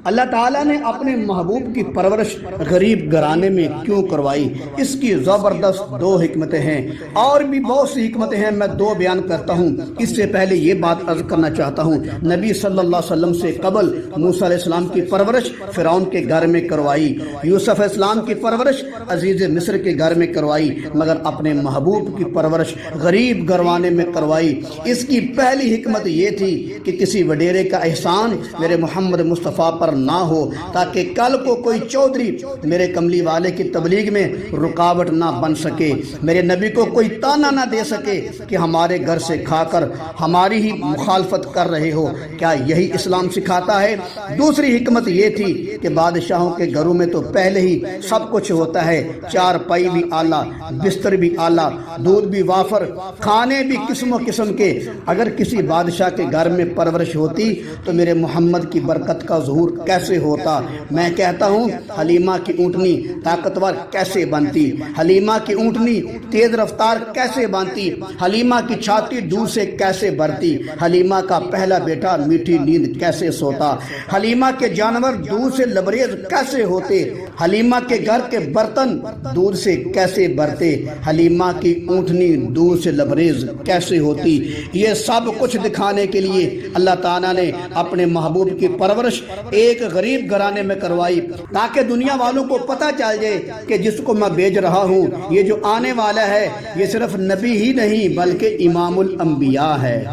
اللہ تعالیٰ نے اپنے محبوب کی پرورش غریب گھرانے میں کیوں کروائی؟ اس کی زبردست دو حکمتیں ہیں، اور بھی بہت سی حکمتیں ہیں، میں دو بیان کرتا ہوں۔ اس سے پہلے یہ بات عرض کرنا چاہتا ہوں، نبی صلی اللہ علیہ وسلم سے قبل موسیٰ علیہ السلام کی پرورش فرعون کے گھر میں کروائی، یوسف علیہ السلام کی پرورش عزیز مصر کے گھر میں کروائی، مگر اپنے محبوب کی پرورش غریب گھرانے میں کروائی۔ اس کی پہلی حکمت یہ تھی کہ کسی وڈیرے کا احسان میرے محمد مصطفیٰ پر نہ ہو، تاکہ کل کو کوئی چودھری میرے کملی والے کی تبلیغ میں رکاوٹ نہ بن سکے، میرے نبی کو کوئی تانا نہ دے سکے کہ ہمارے گھر سے کھا کر ہماری ہی مخالفت کر رہے ہو۔ کیا یہی اسلام سکھاتا ہے؟ دوسری حکمت یہ تھی کہ بادشاہوں کے گھروں میں تو پہلے ہی سب کچھ ہوتا ہے، چار پائی بھی اعلیٰ، بستر بھی اعلیٰ، دودھ بھی وافر، کھانے بھی قسم و قسم کے۔ اگر کسی بادشاہ کے گھر میں پرورش ہوتی تو میرے محمد کی برکت کا ظہور کیسے ہوتا؟ میں کہتا ہوں، حلیمہ کی اونٹنی طاقتور کیسے بنتی، حلیمہ کی اونٹنی تیز رفتار کیسے بنتی، حلیمہ کی چھاتی دودھ سے کیسے بھرتی، حلیمہ کا پہلا بیٹا میٹھی نیند کیسے سوتا، حلیمہ کے جانور دودھ سے لبریز کیسے ہوتے، حلیمہ کے گھر کے برتن دودھ سے کیسے بھرتے، حلیمہ کی اونٹنی دودھ سے لبریز کیسے ہوتی۔ یہ سب کچھ دکھانے کے لیے اللہ تعالیٰ نے اپنے محبوب کی پرورش ایک غریب گھرانے میں کروائی، تاکہ دنیا والوں کو پتہ چل جائے کہ جس کو میں بھیج رہا ہوں، یہ جو آنے والا ہے، یہ صرف نبی ہی نہیں بلکہ امام الانبیاء ہے۔